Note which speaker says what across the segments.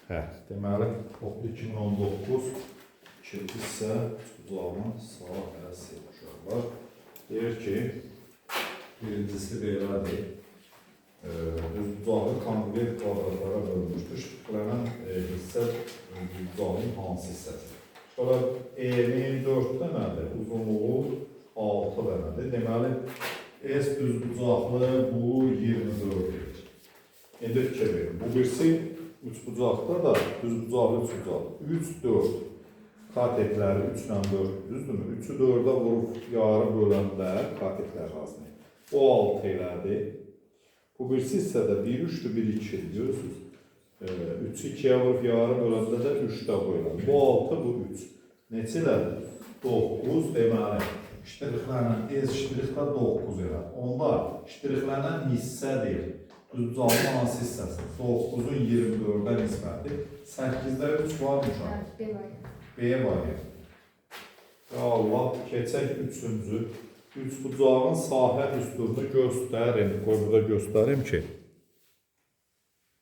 Speaker 1: Hə, deməli 2019 ikinci hissə bucağın sağ hərəsi uşaqlar. Deyir ki, birincisi belədir. Düz bucağı konvert kvadratlara bölmüşdür. Şıqqlanan hissə bucağın hansı hissəsi? Sonra E-nin 4 dənədir, uzunluğu 6 dənədir. Deməli, S düz bucaqlı bu 24-dür. İndi fikir verin. Bu birisi üç bucaqda da düz bucaqlı, üç bucaqlı. 3, 4. Katetləri 3 ilə 4 düzdürmü? 3-ü 4-ə vurub yarı böləndə katetlər arasında. O 6 elədi. Bu birisi hissədə 1, 3-dür, 1, 2-dir. Görürsünüz? 3-ü 2-yə vurub yarı böləndə də 3-də qoyulur. Bu 6, bu 3. Neçə elədir? 9 deməli. İştiriklənen ez iştirikdə 9 elə. Onda iştiriklenen hissədir. Düz bucağın hansı hissəsi? 9-un 24-ə nisbəti. 8-də 3 var mı uşaq?
Speaker 2: B var.
Speaker 1: B var ya. Ya Allah, keçək 3-cü. 3 bucağın sahə düsturunu göstərim. Qoy burada göstərim ki.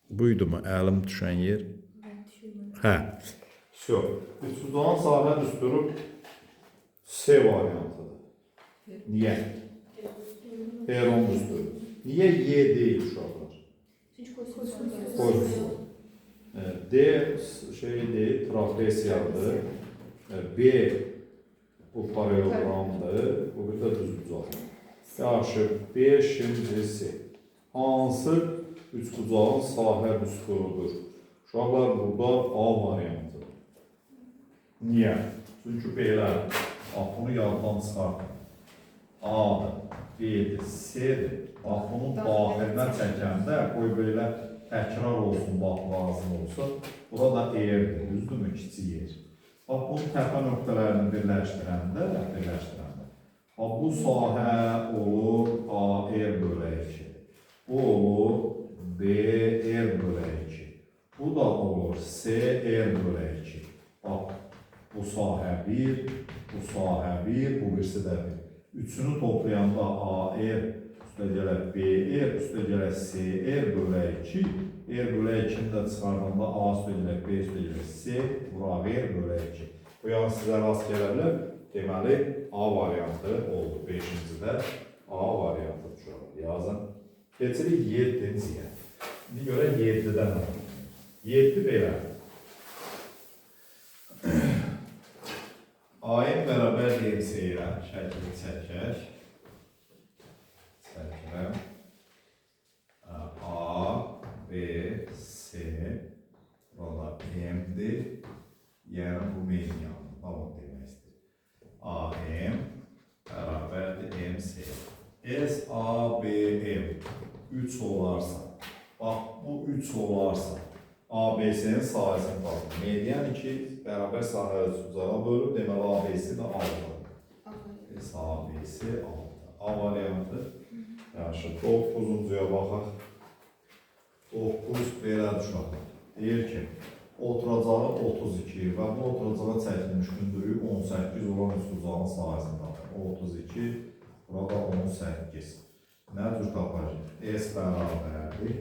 Speaker 1: Buydu mu əlim düşən yer? Hə. Всё. 3 bucağın sahə düsturu C variantıdır. Niyə? Heron düsturu. Niyə Y deyil uşaqlar? Koysun. D şeydir, trapesiyadır. B bu paralelogramdır. Bu bir də düz bucaq. Yaxşı, 5-ci. Hansı üç bucağın sahə düsturudur? Uşaqlar burada A variantıdır. Niyə? Çünki belə, bunu yaddan çıxartın. A'dır, B'dir, C'dir. Bax, bunun daxilinə çəkəndə, qoy belə təkrar olsun, bax, lazım olsun. Bura da E'dir, düzdürmü? Kiçik yer. Bax, bunun təpə nöqtələrini birləşdirəndə, bu sahə olur AR bölü 2. Bu olur BR bölü 2. Bu da olur CR bölü 2. Bax, bu sahə 1, bu sahə 1, bu birisi də 1. Üçünü toplayanda AR, üstə gələk BR, üstə gələk CR bölü 2. R bölü 2-ni də çıxardanda A üstə gələk B üstə gələk C, bura R bölü 2. Bu yan sizə rast gələ bilər. Deməli, A variantı oldu. 5-ci də A variantı düşür. Yazın. Keçirik 7-ciyə. İndi görək 7-dən nə? 7 belə. A-ın bərabər MC-yə şəkili çəkək. Çəkirəm. A, B, C, burada M-dir. Yəni bu mediandır. Tamam demək istəyir. AM bərabərdir MC. S, A, B, M 3 olarsa, bax bu 3 olarsa, ABC-nin sahəsini tapın. Median 2 bərabər sahəli bucağa bölür. Deməli, ABC də 6. S, ABC 6. A variantı. Yaxşı, 9-cuya baxaq. 9 belədir uşaqlar. Deyir ki, oturacağı 32 və bu oturacağa çəkilmiş hündürlüyü 18 olan üst bucağın sahəsini tapın. 32, burada 18. Nə cür tapacaq? S bərabərdir.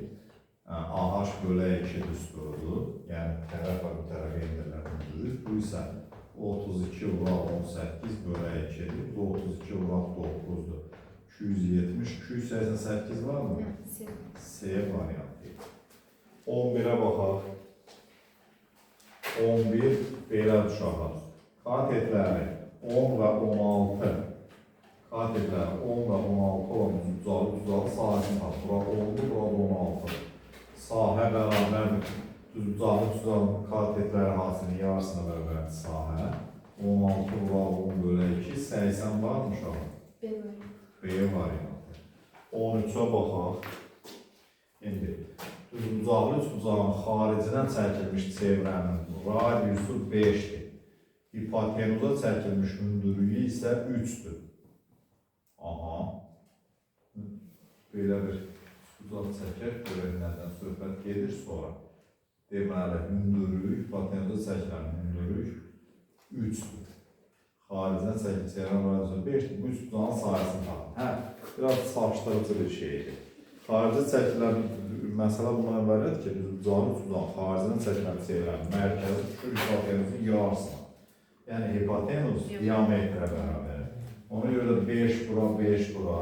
Speaker 1: AH bölü 2 düsturudur. Yəni, tərəf və bu tərəfə endirilən hündürlük. Bu isə 32 vuraq 18 bölü 2-dir. Bu 32 vuraq 9-dur. 270, 288 var mı? C variantı. 11-ə baxaq. 11 belə uşaqlar. Katetləri 10 və 16. Katetləri 10 və 16 olan bucağı sahəsini tapır. Bura 10-dur, bura 16-dır. Sahə bərabərdir. Düz bucağın katetləri hasinin yarısına bərabərdir sahə. 16 vuraq 10 bölü 2. 80 var mı uşaqlar?
Speaker 2: B var.
Speaker 1: B variantı. 13-ə baxaq. İndi düz bucaqlı üç bucağın xaricindən çəkilmiş çevrənin radiusu 5-dir. Hipotenuza çəkilmiş hündürlüyü isə 3-dür. Aha. Belə bir bucaq çəkək, görək nədən söhbət gedir sonra. Deməli, hündürlük, hipotenuza çəkilən hündürlük 3-dür. Xaricindən çəkilmiş çevrənin radiusu 5-dir. Bu üç bucağın sahəsini tapın. Hə, biraz saçdırıcı bir şeydir. Xarici çəkilən məsələ bundan ibarət ki, düzbucağın ucundan xaricdən çəkilən çevrənin mərkəzi düşür hipotenuzun yarısına. Yəni hipotenuz diametrə bərabər. Ona görə də 5 bura, 5 bura.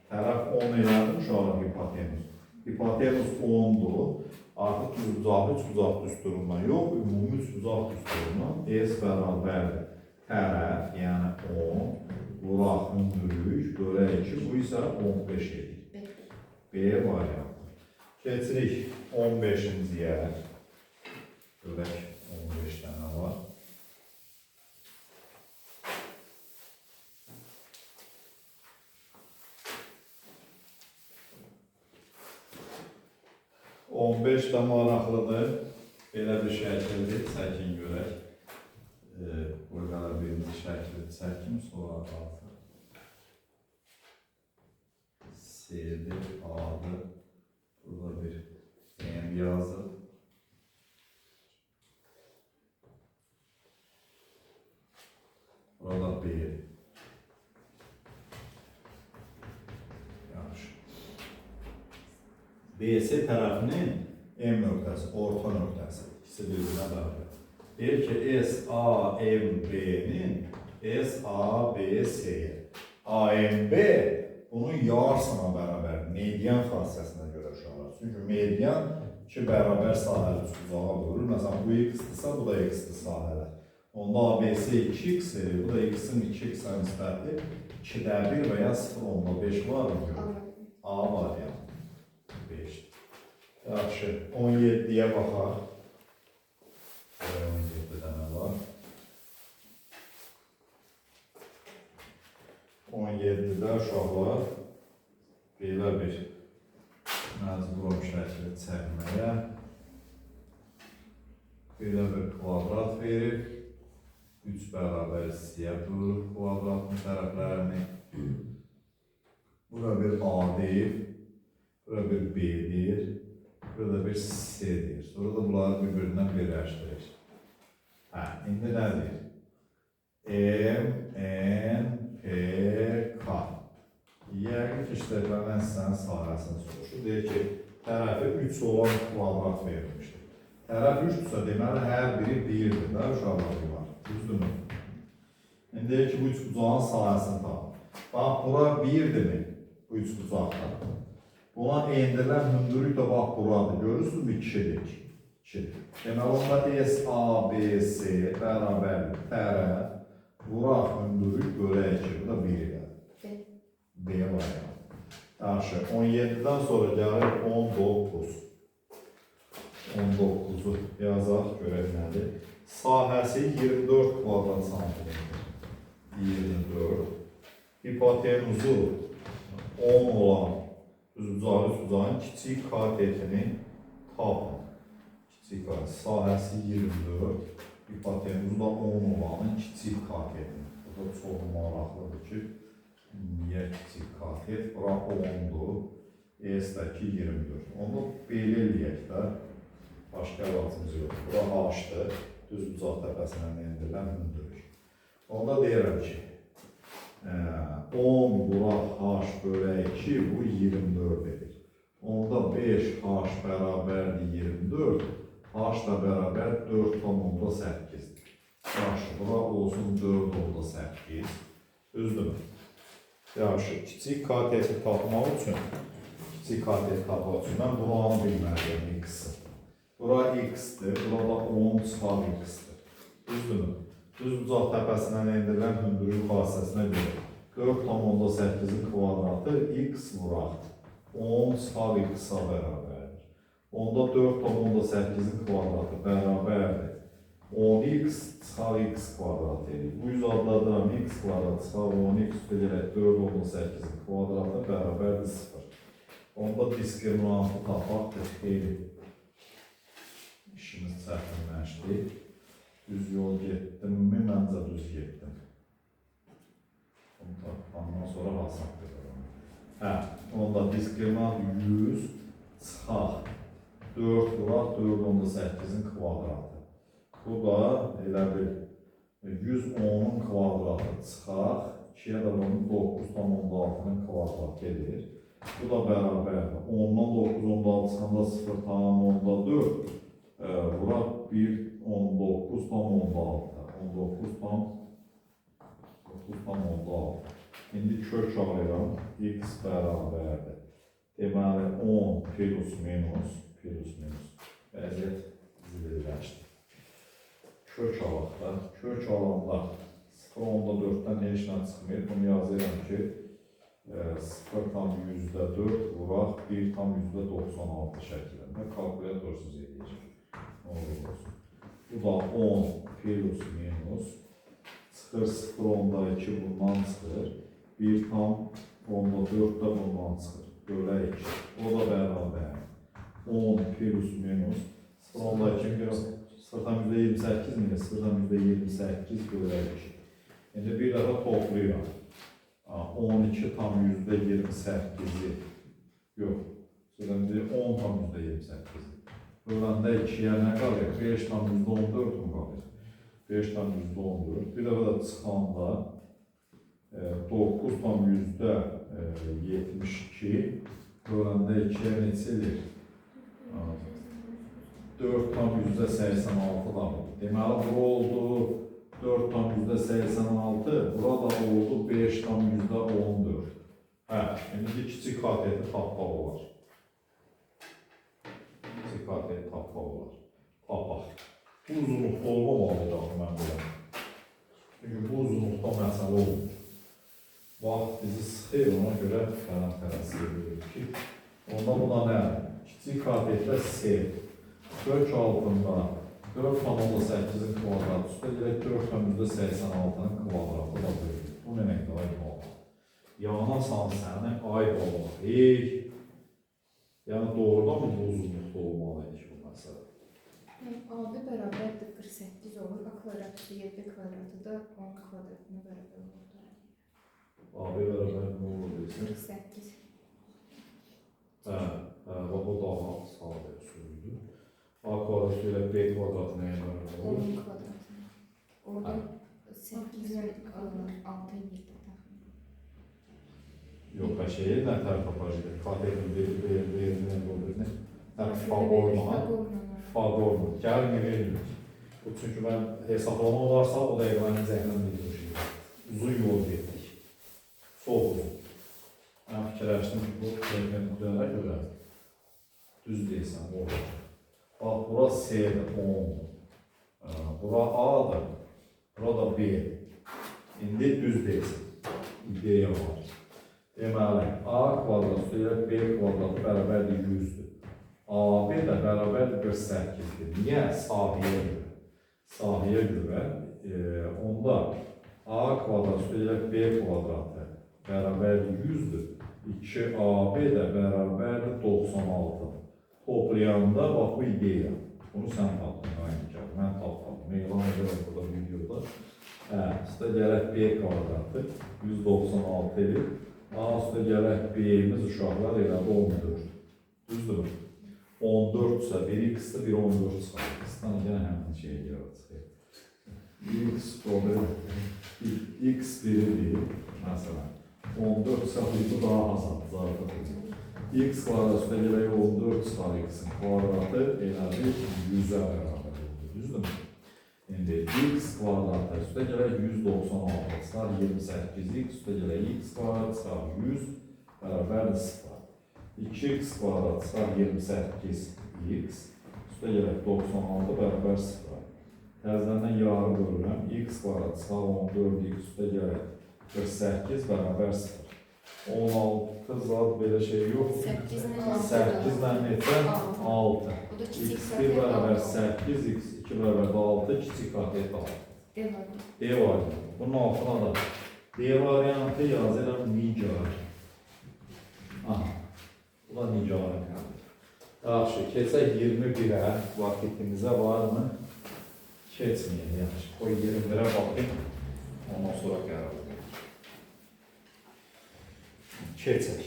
Speaker 1: Tərəf 10 elədim uşaqlar hipotenuz. Hipotenuz 10-dur. Artıq düzbucaq üçbucaq düsturundan yox, ümumi üçbucaq düsturundan S bərabərdir. Tərəf, yəni 10, vuraq hündürlük, bölək 2, bu isə 15 edir. B variantı. Keçirik 15-ciyə. Bölək 15 dənə var. On beş də maraqlıdır. Belə bir şəkildir. Çəkin görək. Burada birinci şəkili çəkim, sonra qalsın. S'dir, A'dır. Burada bir M yazır. Burada B. Yaxşı. BS tərəfinin M nöqtəsi, orta nöqtəsi. İkisi bir-birinə bərabər. Deyir ki, SAMB-nin SABS-yə. AMB bunun yarısına bərabər median xassəsinə görə uşaqlar. Çünki median iki bərabər sahəli üçbucağa vurur. Məsələn, bu x-dirsə, bu da x-dir sahələr. Onda ABS 2x-dir, bu da x-in 2x-ə nisbəti 2-də 1 və ya 0,5 var mı? A variantı. 5. Yaxşı, 17-yə baxaq. 17 dənə var. 17-də uşaqlar belə bir məcburum şəkili çəkməyə. Belə bir kvadrat verib. 3 bərabər hissəyə bölür kvadratın tərəflərini. Bura bir A deyir. Bura bir B deyir. Burada bir C deyir. Sonra da bunları bir-birindən birləşdirir. İndi nə deyir? M, N, P, K. Yəqin ki, işlədilən hissənin sahəsini soruşur. Deyir ki, tərəfi 3 olan kvadrat verilmişdir. Tərəf 3-dürsə, deməli, hər biri 1-dir də uşaqları var. Düzdürmü? İndi deyir ki, bu üçbucağın sahəsini tapın. Bax, bura 1-dirmi? Bu üçbucaqda. Buna endirilən hündürlük də bax buradır. Görürsünüzmü? 2-dir. 2-dir. Deməli, onda SABS bərabərdir. Tərəf, vuraq hündürlük bölək 2. Bu da 1 ilə. B variantı. Yaxşı, 17-dən sonra gəlir 19. 19-u yazaq, görək nədir? Sahəsi 24 kvadrat santimetr. 24. Hipotenuzu 10 olan düzbucağın kiçik katetini tapın. Kiçik katet. Sahəsi 24. Hipotenuzu da 10 olanın kiçik katetini. Bu da çox maraqlıdır ki, niyə kiçik katet? Bura 10-dur. S-dəki 24. Onda belə eləyək də. Başqa əlatımız yox. Bura H-dır. Düzbucaq təpəsindən endirilən hündürlük. Onda deyirəm ki, 10 bura H bölək 2, bu 24 edir. Onda 5H bərabərdir 24, H da bərabər 4,8-dir. Yaxşı, bura olsun 4,8. Düzdürmü? Yaxşı, kiçik kateti tapmaq üçün, mən bunu anı bilməliyəm x-i. Bura x-dir, burada 10 çıxar x-dir. Düzdürmü? Düzbucaq təpəsindən endirilən hündürlük xassəsinə görə 4,8-in kvadratı x vuraq 10 çıxar x-a bərabərdir. Onda 4,8-in kvadratı bərabərdir 10x çıxar x kvadrat edir. Bu yüz adladıram x kvadrat çıxar 10x üstəgələk 4,8-in kvadratı bərabərdir 0. Onda diskriminantı tapaqdır xeyli. İşimiz çətinləşdi. Düz yol getdim mi? Məncə düz getdim. Onu tapqandan sonra hasab edirəm. Onda diskriminant 100 çıxaq 4 vuraq 4,8-in kvadratı. Bu da elə bir 110-un kvadratı çıxaq 2-yə də bunun 9,6-nın kvadratı edir. Bu da bərabərdir. 10-dan 9, 10-dan çıxanda 0 tam 10-da 4. Bura 1, 19 tam 10-da 6. 19 tam 10-da 6. İndi kök alıram. X bərabərdir. Deməli 10 plus minus vəziyyət zilləşdir. Kök alaq da. Kök alanda 0,4-dən ne işlə çıxmır? Bunu yazıram ki 0 tam %4 vuraq 1 tam %96 şəklində. Kalkulatorsuz edəcək. Bu da 10 plus minus çıxır 0,2 bundan çıxır. 1 tam 10,4 da bundan çıxır. Bölə 2. O da bərabər. 10 plus minus 0,2 biraz 0,28 mi? 0,28 bölə 2. İndi bir dəfə toplayıram. 12 tam %28'i yox. Şimdi 10 tam %28'i. Böləndə 2'yə nə qalır? 5 tam %14 mu qalır? 5 tam %14. Bir dəfə də çıxanda 9 tam %72 böləndə 2'yə neçə edir? 4 tam %86 da oldu. Deməli, bu oldu 4 tam %86, burada oldu 5 tam %14. Şimdi kiçik kateti tapmaq olar. Kiçik kateti tapmaq olar. Tapaq. Bu uzunluqda olmamalıydı mən burada. Çünki bu uzunluqda məsələ olmur. Vaxt bizi sıxır, ona görə tələs edilir ki, onda buna nə? Kiçik katetdə S. Kök altında 4,8'in kvadratı üstə gələk 4,86'nın kvadratı da bölür. Bu nə nəkdə ay baba? Yanasan səni ay baba. Yəni doğrudan mı bu uzunluqda olmalıydı ki bu məsələ?
Speaker 2: AB bərabərdir 48 olur. A kvadratı 7 kvadratı da 10 kvadratına bərabər olur.
Speaker 1: AB bərabər nə olur deyirsən?
Speaker 2: 48.
Speaker 1: Bax o daha sadə üsuldür. A kvadratı ilə B kvadratı nəyə bərabər olur?
Speaker 2: 10 kvadratı. Orada 8'in 6 7
Speaker 1: Yox, şeyi nə tərəf tapacaq? Katetin verilməyən olur. Fagorma. Gəlin verilmir. Bu çünki mən hesablama olarsa o da eqranın zəhlən bilmişim. Uzun yol getdik. Soğuk uzun. Mən fikirləşdim ki, bu perpendikullara görə düz deyilsən, olur. Bax, bura S'dir, 10. Bura A'dır, bura da B. İndi düz deyilsin. İdeya var. Deməli, A kvadratı ilə B kvadratı bərabərdir 100'dür. AB də bərabərdir 48'dir. Niyə? Sahəyə görə. Sahəyə görə onda A kvadratı ilə B kvadratı bərabərdir 100'dür. 2AB də bərabərdir 96. Toplayanda bax bu ideya. Bunu sən tapdın, mən tapmadım. Meylan edirəm burada videoda. Üstə gələk B kvadratı 196 edir. A üstə gələk B'miz uşaqlar elədi 14. Düzdür. 14 ise 1x'de 1 14 çıxar. X'dan yenə həmin şeyə görə çıxır. 1x problem. X biridir. Məsələn. 14 ise bu daha azaldır. Zaten. X kvadratı üstə gələk 14 çıxar x'in kvadratı elədi 100'ə bərabər oldu. Düzdür. İndi x kvadratı üstə gələk 196 çıxar 28. X üstə gələk x kvadratı çıxar 100 bərabərdir 0. 2x kvadrat çıxar 28x, üstə gələk 96 bərabər 0. Təzədən yarı bölürəm, x kvadrat çıxar 14x, üstə gələk 48 bərabər 0. 16 zat belə şey yox. 8-dən neçə? 6. x1 bərabər 8, x2 bərabər 6, kiçik katet 6. D variantı. Bunun altına da D variantı yazıram nigar. Bu da nigarın qəlidir. Yaxşı, keçək 21'ə, vakitimizə var mı? Keçməyək, yaxşı. Qoy 21'ə baxayım, ondan sonra qərar verir. Keçək.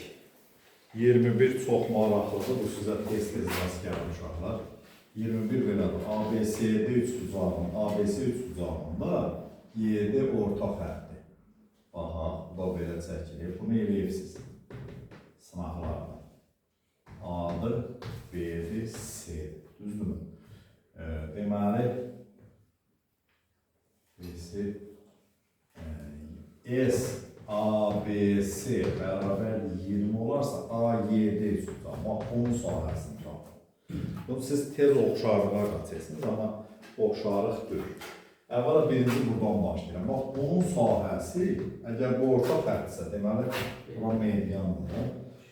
Speaker 1: 21 çox maraqlıdır, bu sizə tez-tez rast gəlir uşaqlar. 21 belədir, ABCD üçbucağının, ABC üçbucağında 7 orta xəttdir. Baxa, bu da belə çəkilir, bunu eləyirsiniz. sınaqlarda. A-dır, B-dir, C-dir. Düzdürmü? Deməli, S, A, B, C bərabər 20 olarsa A, Y, D üçün amma onun sahəsini tapın. Bunu siz tez oxşarlığa qaçırsınız, amma oxşarlıq deyil. Əvvəla birinci buradan başlayıram. Bax, onun sahəsi, əgər bu orta xətdirsə, deməli, bura mediandır.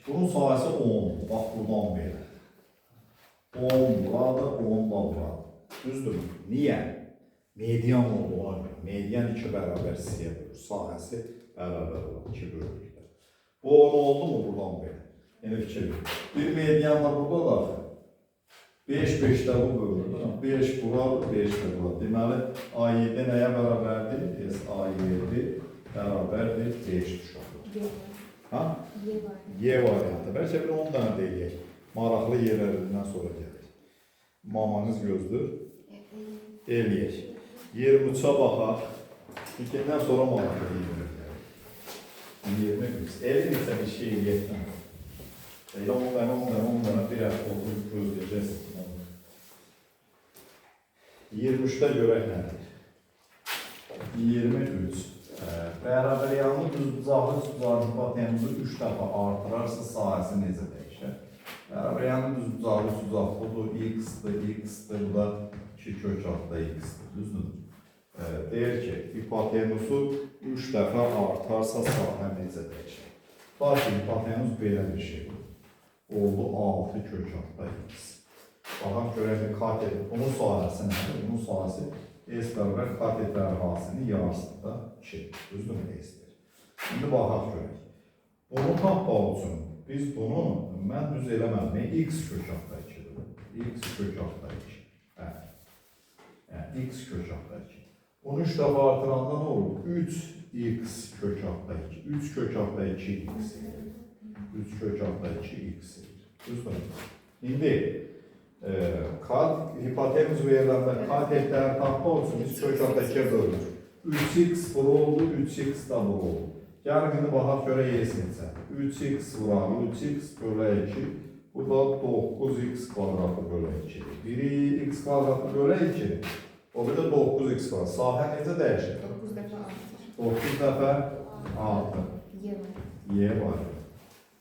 Speaker 1: Bunun sahəsi 10'dur. Bax, buradan belə. 10 buradır, 10 da buradır. Düzdür mü? Niyə? Median olduğuna görə. Median 2 bərabər C-yə bölür. Sahəsi bərabər olur 2 bölürlükdə. Bu 10 oldu mu buradan belə? Yəni fikir verin. Bir median da burada da 5-5'də bu bölürdür. 5 buradır, 5 də buradır. Deməli, A7 nəyə bərabərdir? A7 bərabərdir 5 düşür. Ha? Y variantı. Bəlkə bir 10 dənə deyək. Maraqlı yerlərindən sonra gəlir. Mamanız gözdür. Eləyək. 23'ə baxaq. İkindən sonra maraqlı yerlər gəlir. 23. Eləyirsə bir şey eləyəkdən. Elə 10 dənə bir həftə oturub gözləyəcəksiniz. 23'də görək nədir? 23. Bərabər yanlı düzbucaqlı düzbucaqlı hipotenuzu 3 dəfə artırarsa sahəsi necə dəyişər? Bərabər yanlı düzbucaqlı düzbucaqlı budur, x-dır, bu da 2 kök altda x-dir, düzdür? Deyir ki, hipotenuzu 3 dəfə artarsa sahə necə dəyişər? Bax ki, hipotenuz belə bir şey oldu 6 kök altda x. Baxaq görək katet, bunun sahəsi nədir? Bunun sahəsi S bərabər katetlər hasinin yarısında 2. Düzdürmü S-dir? Şimdi baxaq görək. Bunu tapmaq üçün biz bunu, mən düz eləmədim, x kök altda 2'dir. X kök altda 2. Yəni x kök altda 2. Bunu 3 dəfə artıranda nə olur? 3x kök altda 2. 3 kök altda 2x. 3 kök altda 2x. Düzdürmü? İndi hipotenuz veriləndə katetləri tapmaq üçün biz kök altda 2'ye bölürük. 3x bura oldu, 3x da bura oldu. Gəlin indi baxaq görə yesinsə. 3x bura, 3x bölə 2. Bu da 9x kvadratı bölə 2'dir. Biri x kvadratı bölə 2'dir. O bir də 9x var. Sahə necə dəyişir?
Speaker 2: 9 dəfə artır.
Speaker 1: 9 dəfə artır. Y var.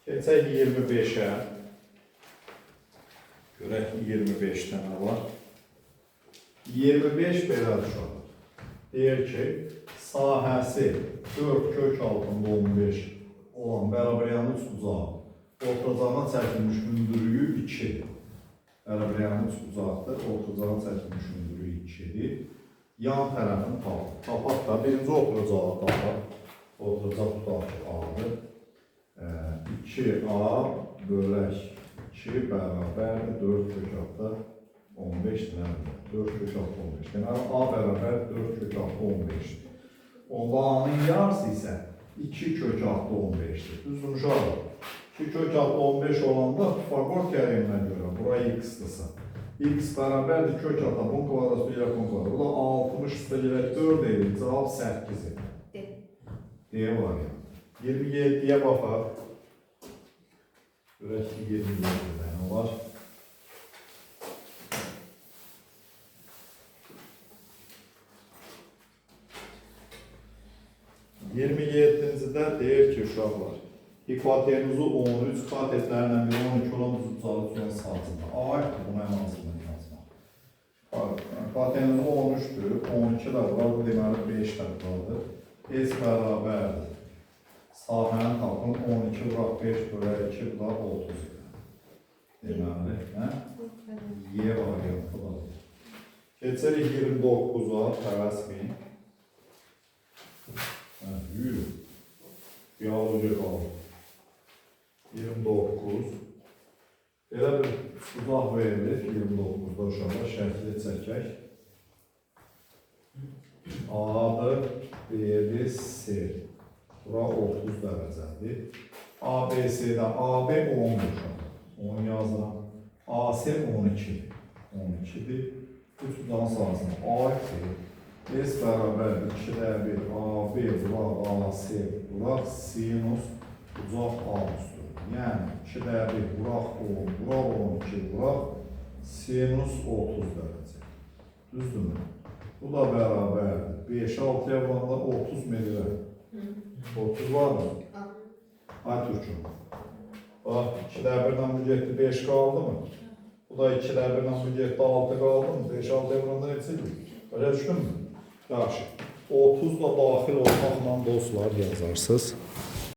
Speaker 1: Keçək 25'ə. Görək 25 dənə var. 25 belə uşaqdır. Deyir ki, sahəsi 4 kök altında 15 olan bərabər yanlı üçbucaq. Ortacağına çəkilmiş hündürlüyü 2'dir. Bərabər yanlı üçbucaqdır. Ortacağına çəkilmiş hündürlüyü 2'dir. Yan tərəfini tapaq. Tapaq da birinci ortacağı tapaq. Ortacaq tutaq ki, A-dır. 2A bölək 2 bərabərdir 4 kök altda 15 nədir? 4 kök altda 15. Deməli, A bərabər 4 kök altda 15'dir. Onda A-nın yarısı isə 2 kök altda 15'dir. Düzdür, uşaqlar. 2 kök altda 15 olanda Pifagor teoreminə görə, bura x-dırsa. X bərabərdir kök altda 10 kvadrat ilə 10 kvadrat. Bu da 60 üstə gələk 4 edir. Cavab 8-dir. D variantı. 27'ye baxaq. Görək ki, 27 dənə var. 27-cidə deyir ki, uşaqlar, hipotenuzu 13 katetlərlə bir 12 olan düzbucaqlı üçgen sahəsində. Aiddir, buna ən azından yazmaq. Hipotenuzu 13'dür, 12 də var, bu deməli 5 də vardır. S bərabərdir. Sahəni tapın 12 bıraq 5 bölə 2 bu da 30. Deməli, Y variantı var. Keçərik 29'a, təvəsmin. Yürü. Yağlıca qalır. 29. Belə bir uzaq verilir 29'da uşaqlar şərtli çəkək. A-dır, B-dir, C. Bura 30 dərəcədir. A-B-C-dən AB 10 uşaq. 10 yazıram. AC 12'dir. 12'dir. Üç uzağın sahasında A2. S bərabərdir 2'də 1. AB bura AC bura sinus uzaq A üstü. Yəni 2-də 1 vuraq 10, vuraq 12, vuraq sinus 30 dərəcə. Düzdürmü? Bu da bərabərdir. 5 6-ya vuranda 30 metrə. 30 var mı? Ay Türküm. Bax 2-də 1-dən bu getdi 5 qaldı mı? Bu da 2-də 1-dən bu getdi 6 qaldı mı? 5 6-ya vuranda neçədir? Belə düşdünmü? Yaxşı. 30 da daxil olmaqla dostlar yazarsınız.